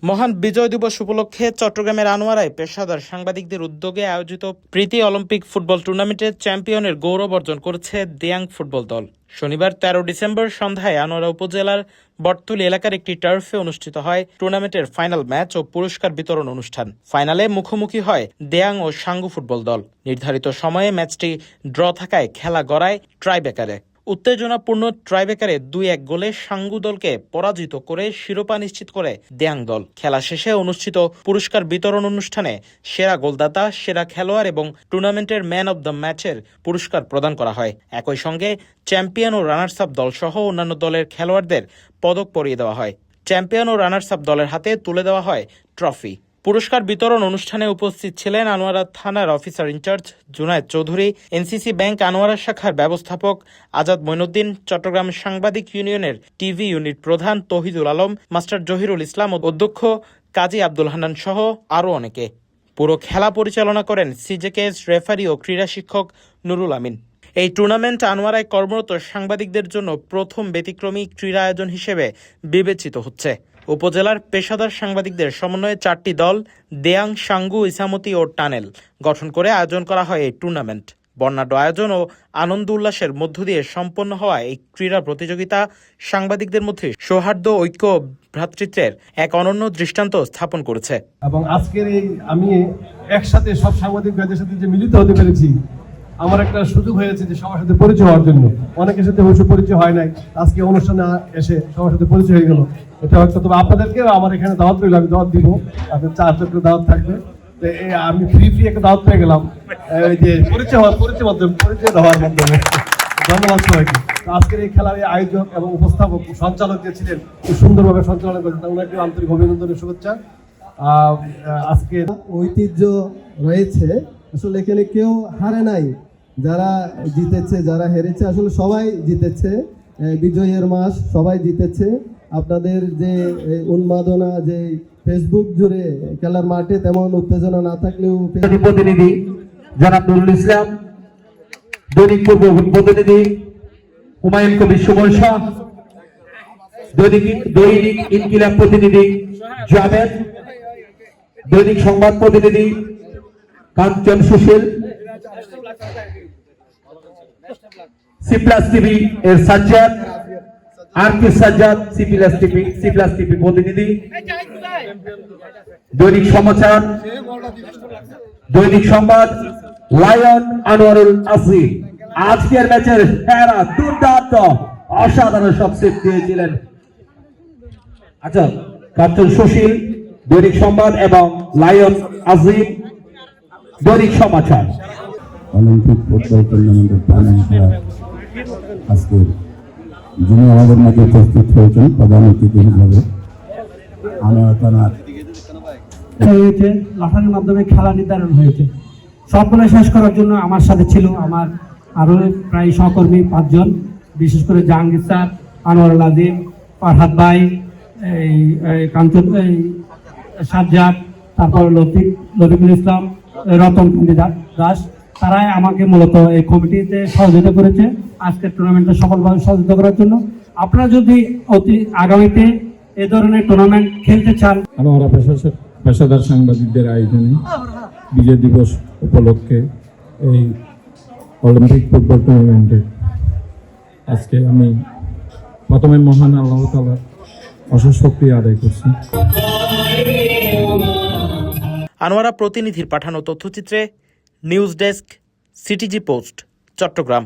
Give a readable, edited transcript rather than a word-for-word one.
মহান বিজয় দিবস উপলক্ষে চট্টগ্রামের আনোয়ারায় পেশাদার সাংবাদিকদের উদ্যোগে আয়োজিত প্রীতি অলিম্পিক ফুটবল টুর্নামেন্টে চ্যাম্পিয়নের গৌরব অর্জন করেছে দিয়াং ফুটবল দল। শনিবার 13 ডিসেম্বর সন্ধ্যায় আনোয়ারা উপজেলার বটতলী এলাকার একটি টার্ফে অনুষ্ঠিত হয় টুর্নামেন্টের ফাইনাল ম্যাচ ও পুরস্কার বিতরণ অনুষ্ঠান। ফাইনালে মুখোমুখি হয় দিয়াং ও সাঙ্গু ফুটবল দল। নির্ধারিত সময়ে ম্যাচটি ড্র থাকায় খেলা গড়ায় ট্রাইব্রেকারে। উত্তেজনাপূর্ণ ট্রাইব্রেকারে 2-1 গোলে সাঙ্গু দলকে পরাজিত করে শিরোপা নিশ্চিত করে দিয়াং দল। খেলা শেষে অনুষ্ঠিত পুরস্কার বিতরণ অনুষ্ঠানে সেরা গোলদাতা, সেরা খেলোয়াড় এবং টুর্নামেন্টের ম্যান অব দ্য ম্যাচের পুরস্কার প্রদান করা হয়। একই সঙ্গে চ্যাম্পিয়ন ও রানার্স আপ দল সহ অন্যান্য দলের খেলোয়াড়দের পদক পরিয়ে দেওয়া হয়। চ্যাম্পিয়ন ও রানার্স আপ দলের হাতে তুলে দেওয়া হয় ট্রফি। পুরস্কার বিতরণ অনুষ্ঠানে উপস্থিত ছিলেন আনোয়ারা থানার officer in charge Junaid Chowdhury, NCC bank Anwara শাখার ব্যবস্থাপক আজাদ মঈনুদ্দিন, চট্টগ্রাম সাংবাদিক ইউনিয়নের টিভি ইউনিট প্রধান তৌহিদুল আলম, মাস্টার জহিরুল ইসলাম, অধ্যক্ষ কাজী আব্দুল হান্নান সহ আরও অনেকে। পুরো খেলা পরিচালনা করেন সিজেকেএস রেফারি ও ক্রীড়া শিক্ষক নুরুল আমিন। এই টুর্নামেন্ট আনোয়ারায় কর্মরত সাংবাদিকদের জন্য প্রথম ব্যতিক্রমী ক্রীড়া আয়োজন হিসেবে বিবেচিত হচ্ছে। উপজেলার পেশাদার সাংবাদিকদের সমন্বয়ে 4টি দল দেয়াং, সাঙ্গু, ইসামতি ও টানেল গঠন করে আয়োজন করা হয় এই টুর্নামেন্ট। বর্ণাঢ্য আয়োজন ও আনন্দ উল্লাসের মধ্য দিয়ে সম্পন্ন হওয়া এই ক্রীড়া প্রতিযোগিতা সাংবাদিকদের মধ্যে সৌহার্দ্য, ঐক্য, ভ্রাতৃত্বের এক অনন্য দৃষ্টান্ত স্থাপন করেছে। এবং আজকের এই আমি একসাথে সব সাংবাদিক ভাইদের সাথে যে মিলিত হতে পেরেছি, আমার একটা সুযোগ হয়েছে যে সবার সাথে পরিচয় হওয়ার জন্য। অনেকের সাথে অবশ্য পরিচয় হয় নাই, আজকে অনুষ্ঠানে এসে সবার সাথে পরিচয় হয়ে গেল। এটা হয়তো তবে আপনাদেরকেও আমার এখানে দাওয়াত রইল, আমি দাওয়াত দিব, আপনার 4 চক্র দাওয়াত থাকবে। আমি ফ্রি একটা দাওয়াত পেয়ে গেলাম, এই যে পরিচয় দেওয়ার মাধ্যমে। ধন্যবাদ সবাইকে। আজকের এই খেলার এই আয়োজক এবং উপস্থাপক, সঞ্চালক যে ছিলেন, খুব সুন্দরভাবে সঞ্চালনা করেছেন, ওনাকে আন্তরিক অভিনন্দনের শুভেচ্ছা। আজকে ঐতিহ্য রয়েছে, আসলে এখানে কেউ হারে নাই, যারা জিতেছে, যারা হেরেছে, আসলে সবাই জিতেছে। বিজয়ের মাস, সবাই জিতেছে। আপনাদের যে উন্মাদনা, যে ফেসবুক জুড়ে খেলার মাঠে তেমন উত্তেজনা না থাকলেও প্রতিনিধি জনাব নুরুল ইসলাম, দৈনিক পূর্ব প্রতিনিধি হুমায়ুন কবির সুমন শাহ, দৈনিক ইনকিলাব প্রতিনিধি জাভেদ, দৈনিক সংবাদ প্রতিনিধি কাঞ্চন সুশীল, সিপ্লাস টিভি এর সাজ্জাদ, আর কে সাজ্জাদ, সিপ্লাস টিভি প্রতিনিধি, দৈনিক সমাচার, দৈনিক সংবাদ, লায়ন আনোয়ারুল আসি। আজকের ম্যাচের সেরা, দুর্দান্ত, অসাধারণ সবচেয়ে দিয়েছিলেন আচ্ছা কাঞ্চন সুশীল, দৈনিক সংবাদ এবং লায়ন আজিম, দৈনিক সমাচার। অলিম্পিক ফুটবল টুর্নামেন্টের ফাইনাল খেলা আজকে যিনি আমাদের মাঝে উপস্থিত হয়েছেন প্রধান অতিথি হিসাবে আনোয়ারা থানার হয়েছে, লটারির মাধ্যমে খেলা নির্ধারণ হয়েছে। সবগুলো শেষ করার জন্য আমার সাথে ছিল আমার আরো প্রায় সহকর্মী 5 জন, বিশেষ করে জাহাঙ্গীর স্যার, আনোয়ারুল আজিম, ফারহাদ ভাই, এই কাঞ্চন, সাজ্জাদ, তারপর লতিফুল ইসলাম, রতন দাস, তারাই আমাকে মূলত এই কমিটিতে সহযোগিতা করেছে আজকের টুর্নামেন্টে সফলভাবে সহযোগিতা করার জন্য। আপনারা যদি আগামীতে এ ধরনের টুর্নামেন্ট খেলতে চান, আনোয়ারা পেশাদার সাংবাদিকদের আয়োজনে বিজয় দিবস উপলক্ষে এই অলিম্পিক ফুটবল টুর্নামেন্টে আজকে আমি প্রথমে মহান আল্লাহ তাআলার অশেষ শুকরিয়া আদায় করছি। আনোয়ারা প্রতিনিধির পাঠানো তথ্যচিত্রে news desk, CTG post, Chittagong.